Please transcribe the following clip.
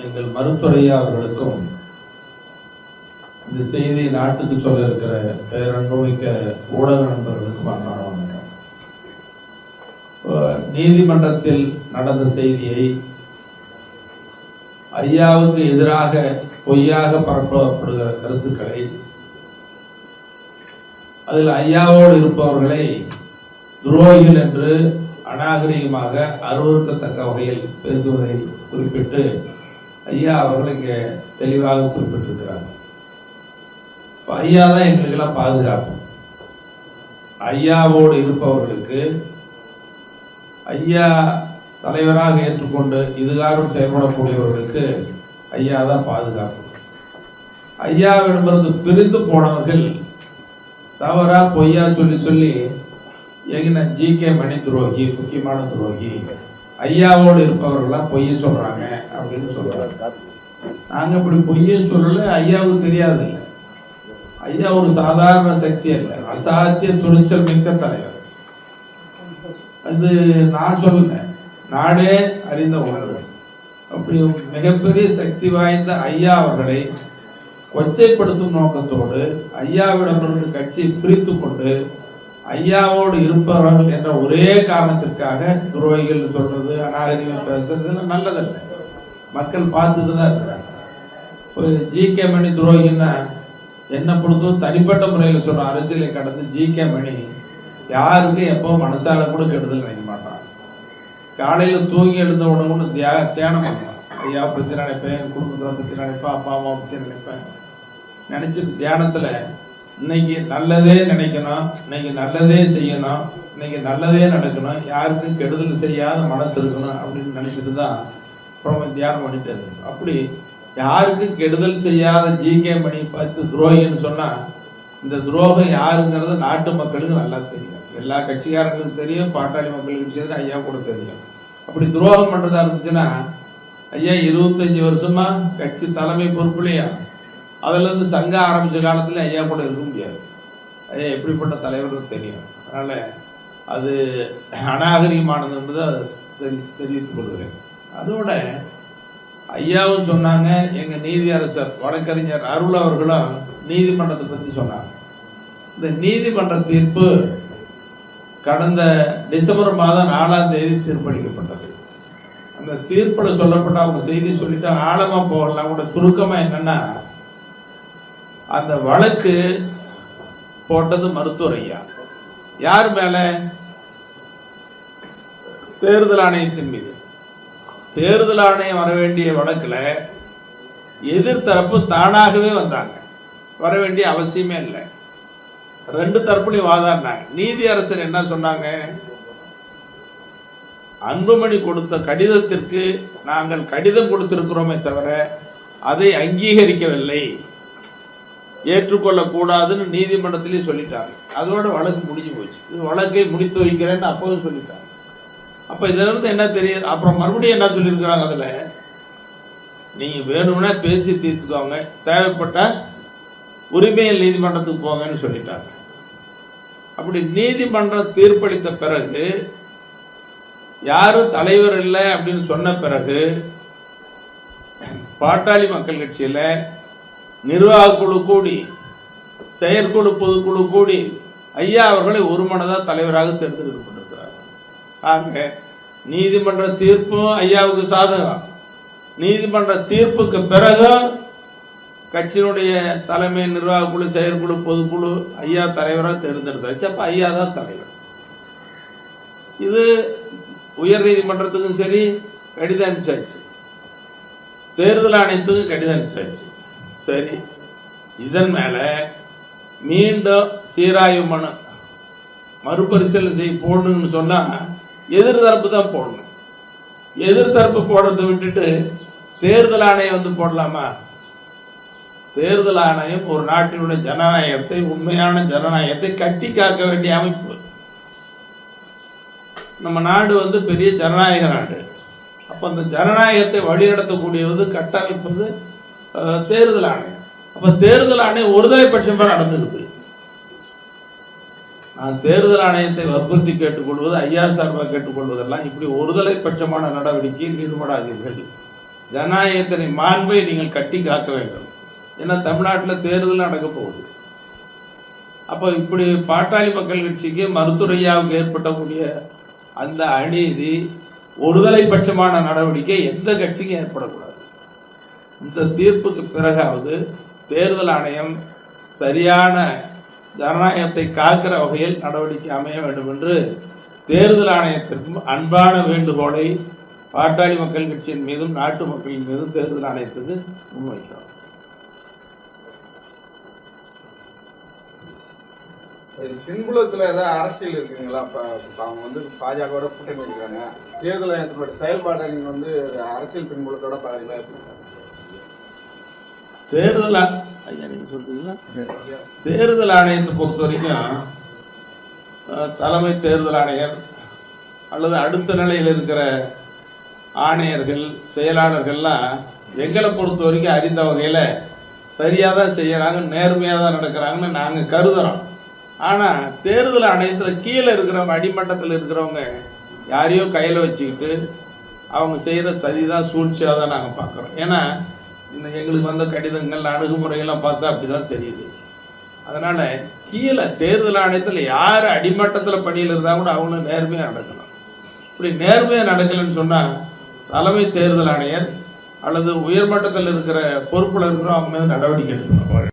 எங்கள் மருத்துவரையா அவர்களுக்கும் இந்த செய்தியை நாட்டுக்கு சொல்ல இருக்கிற பேரன்புமிக்க ஊடக நண்பர்களுக்கும் அன்பான வணக்கம். நீதிமன்றத்தில் நடந்த செய்தியை ஐயாவுக்கு எதிராக பொய்யாக பரப்பப்படுகிற கருத்துக்களை, அதில் ஐயாவோடு இருப்பவர்களை துரோகிகள் என்று அநாகரிகமாக அருவருக்கத்தக்க வகையில் பேசுவதை குறிப்பிட்டு ஐயா அவர்கள் இங்கே தெளிவாக குறிப்பிட்டிருக்கிறார். ஐயா தான் எங்களுக்கெல்லாம் பாதுகாப்பு. ஐயாவோடு இருப்பவர்களுக்கு ஐயா தலைவராக ஏற்றுக்கொண்டு இதுகாரும் செயல்படக்கூடியவர்களுக்கு ஐயா தான் பாதுகாப்பு. ஐயாவிடமிருந்து பிரிந்து போனவர்கள் தவறா பொய்யா சொல்லி சொல்லி எங்க ஜி.கே. மணி துரோகி, முக்கியமான துரோகி, ஐயாவோடு இருப்பவர்கள்லாம் பொய்ய சொல்றாங்க அப்படின்னு சொல்றாங்க. நாங்க இப்படி பொய்ய சொல்லல, ஐயாவுக்கு தெரியாது இல்லை. ஐயா ஒரு சாதாரண சக்தி அல்ல, அசாத்திய துணிச்சல் மிக்க தலைவர். அது நான் சொல்லுங்க, நாடே அறிந்த உணர்வு. அப்படி மிகப்பெரிய சக்தி வாய்ந்த ஐயா அவர்களை கொச்சைப்படுத்தும் நோக்கத்தோடு ஐயாவிடமிருந்து கட்சியை பிரித்து கொண்டு ஐயாவோடு இருப்பவர்கள் என்ற ஒரே காரணத்திற்காக துரோகிகள் சொல்றது, அநாகரிகம் பேசுறது நல்லதல்ல. மக்கள் பார்த்துட்டு தான் இருக்கிறாங்க. ஒரு ஜி.கே. மணி துரோகின்னா என்ன பொறுத்தும் தனிப்பட்ட முறையில் சொன்ன அரசியலை கடந்து ஜி.கே. மணி யாருக்கும் எப்போ மனசால கூட கெடுதல் நினைக்க மாட்டான். காலையில் தூங்கி எழுந்த உடனே தியானம் பண்ணுவான். ஐயா பற்றி நினைப்பேன், குடும்பத்தை பற்றி நினைப்பேன், அப்பா அம்மா பற்றி நினைப்பேன். நினைச்சிட்டு தியானத்துல இன்னைக்கு நல்லதே நினைக்கணும், இன்னைக்கு நல்லதே செய்யணும், இன்னைக்கு நல்லதே நடக்கணும், யாருக்கும் கெடுதல் செய்யாத மனசு இருக்கணும் அப்படின்னு நினைச்சிட்டு தான் அப்புறம் தியானம் பண்ணிட்டு இருக்கு. அப்படி யாருக்கும் கெடுதல் செய்யாத ஜி.கே. மணி பார்த்து துரோகின்னு சொன்னா இந்த துரோகம் யாருங்கிறது நாட்டு மக்களுக்கு நல்லா தெரியும். எல்லா கட்சிக்காரங்களுக்கும் தெரியும், பாட்டாளி மக்களுக்கு தெரியும், ஐயா கூட தெரியும். அப்படி துரோகம் பண்றதா இருந்துச்சுன்னா ஐயா 25 வருஷமா கட்சி தலைமை பொறுப்புலையா, அதுல இருந்து சங்கம் ஆரம்பிச்ச காலத்துல ஐயா கூட இருக்க முடியாது. ஐயா எப்படிப்பட்ட தலைவர்கள் தெரியும். அதனால அது அநாகரிகமானது என்பதை தெரிவித்துக் கொள்கிறேன். அதோட ஐயாவும் சொன்னாங்க, எங்க நீதியரசர் வழக்கறிஞர் அருள் அவர்களும் நீதிமன்றத்தை பற்றி சொன்னாங்க. இந்த நீதிமன்ற தீர்ப்பு கடந்த டிசம்பர் மாதம் 4ஆம் தேதி தீர்ப்பளிக்கப்பட்டது. அந்த தீர்ப்பில் சொல்லப்பட்ட அவங்க செய்தி சொல்லிட்டு ஆழமா போகலாம் கூட. சுருக்கமா என்னன்னா, அந்த வழக்கு போட்டது மருத்துவர் ஐயா. யார் மேல? தேர்தல் ஆணையத்தின் மீது. தேர்தல் ஆணையம் வர வேண்டிய வழக்குல எதிர்த்தரப்பு தானாகவே வந்தாங்க, வர வேண்டிய அவசியமே இல்லை. 2 தரப்புலையும் வாதாடினாங்க. நீதி அரசர் என்ன சொன்னாங்க? அன்புமணி கொடுத்த கடிதத்திற்கு நாங்கள் கடிதம் கொடுத்திருக்கிறோமே தவிர அதை அங்கீகரிக்கவில்லை, ஏற்றுக்கொள்ளக்கூடாதுன்னு நீதிமன்றத்திலேயே சொல்லிட்டாங்க. அதோட வழக்கு முடிஞ்சு போச்சு. வழக்கை முடித்து வைக்கிறேன்னு அப்போதும் சொல்லிட்டாங்க. அப்ப இதுல இருந்து என்ன தெரியுது? அப்புறம் மறுபடியும் என்ன சொல்லியிருக்கிறாங்க, அதுல நீங்க வேணும்னா பேசி தீர்த்துக்கோங்க, தேவைப்பட்ட உரிமையில் நீதிமன்றத்துக்கு போங்கன்னு சொல்லிட்டாங்க. அப்படி நீதிமன்றம் தீர்ப்பளித்த பிறகு, யாரும் தலைவர் இல்லை அப்படின்னு சொன்ன பிறகு, பாட்டாளி மக்கள் கட்சியில நிர்வாக குழு கூடி, செயற்குழு பொதுக்குழு கூடி ஐயா அவர்களை ஒருமனதா தலைவராக தேர்ந்தெடுக்கப்பட்டிருக்கிறார். ஆக நீதிமன்ற தீர்ப்பும் ஐயாவுக்கு சாதகம். நீதிமன்ற தீர்ப்புக்கு பிறகு கட்சியினுடைய தலைமை, நிர்வாக குழு, செயற்குழு, பொதுக்குழு ஐயா தலைவராக தேர்ந்தெடுத்தாச்சு. அப்ப ஐயா தான் தலைவர். இது உயர் நீதிமன்றத்துக்கும் சரி கடிதம் அனுப்பிச்சாச்சு, தேர்தல் ஆணையத்துக்கும் கடிதம் அனுப்பிச்சாச்சு. சரி, இதன் மேல மீண்டும் சீராய்வு மனு மறுபரிசீலனை செய்ய போடணும்னு சொன்னா எதிர்த்தரப்பு தான் போடணும். எதிர்த்தரப்பு போடுறதை விட்டுட்டு தேர்தல் ஆணையம் வந்து போடலாமா? தேர்தல் ஆணையம் ஒரு நாட்டினுடைய ஜனநாயகத்தை, உண்மையான ஜனநாயகத்தை கட்டி காக்க வேண்டிய அமைப்பு. நம்ம நாடு பெரிய ஜனநாயக நாடு. அப்ப அந்த ஜனநாயகத்தை வழிநடத்தக்கூடியது, கட்டமைப்பது தேர்தல் ஆணையம். அப்ப தேர்தல் ஆணையம் ஒருதலை பட்சமா நடந்துருக்கு. தேர்தல் ஆணையத்தை வற்புறுத்தி கேட்டுக்கொள்வது, ஐயா சார்பாக கேட்டுக்கொள்வதெல்லாம் இப்படி ஒருதலை பட்சமான நடவடிக்கையில் ஈடுபடாதீர்கள். ஜனநாயகத்தின் மாண்பை நீங்கள் கட்டி காக்க வேண்டும். ஏன்னா தமிழ்நாட்டில் தேர்தல் நடக்க போகுது. அப்போ இப்படி பாட்டாளி மக்கள் கட்சிக்கு மருத்துவரையாவுக்கு ஏற்படக்கூடிய அந்த அநீதி, ஒருதலை பட்சமான நடவடிக்கை எந்த கட்சிக்கும் ஏற்படக்கூடாது. இந்த தீர்ப்புக்கு பிறகாவது தேர்தல் ஆணையம் சரியான ஜனநாயகத்தை காக்கிற வகையில் நடவடிக்கை அமைய வேண்டும் என்று தேர்தல் ஆணையத்திற்கும் அன்பான வேண்டுகோளை பாட்டாளி மக்கள் கட்சியின் மீதும் நாட்டு மக்களின் மீதும் தேர்தல் ஆணையத்துக்கு முன்வைக்கிறோம். பின்புலத்துல ஏதாவது அரசியல் இருக்குங்களா? அவங்க வந்து பாஜகவோட கூட்டணி இருக்காங்க. தேர்தல் ஆணையத்தோட செயல்பாட்டை நீங்க வந்து அரசியல் பின்புலத்தோட பாருங்களா? தேர்தல் ஆணையத்தை பொறுத்த வரைக்கும் தலைமை தேர்தல் ஆணையர் அல்லது அடுத்த நிலையில் இருக்கிற ஆணையர்கள், செயலாளர்கள்லாம் எங்களை பொறுத்த வரைக்கும் அறிந்த வகையில் சரியாக தான் செய்யறாங்க, நேர்மையாக தான் நடக்கிறாங்கன்னு நாங்கள் கருதுறோம். ஆனால் தேர்தல் ஆணையத்தில் கீழே இருக்கிறவங்க, அடிமட்டத்தில் இருக்கிறவங்க யாரையோ கையில் வச்சுக்கிட்டு அவங்க செய்கிற சதிதான், சூழ்ச்சியாக தான் நாங்கள் பார்க்குறோம். ஏன்னா எங்களுக்கு வந்த கடிதங்கள், அணுகுமுறையெல்லாம் பார்த்தா அப்படி தான் தெரியுது. அதனால் கீழே தேர்தல் ஆணையத்தில் யார் அடிமட்டத்தில் பணியில் இருந்தால் கூட அவங்களும் நேர்மையாக நடக்கணும். இப்படி நேர்மையாக நடக்கலைன்னு சொன்னால் தலைமை தேர்தல் ஆணையர் அல்லது உயர்மட்டத்தில் இருக்கிற பொறுப்பில் இருக்கிறோம் அவங்க மீது நடவடிக்கை எடுக்கணும்.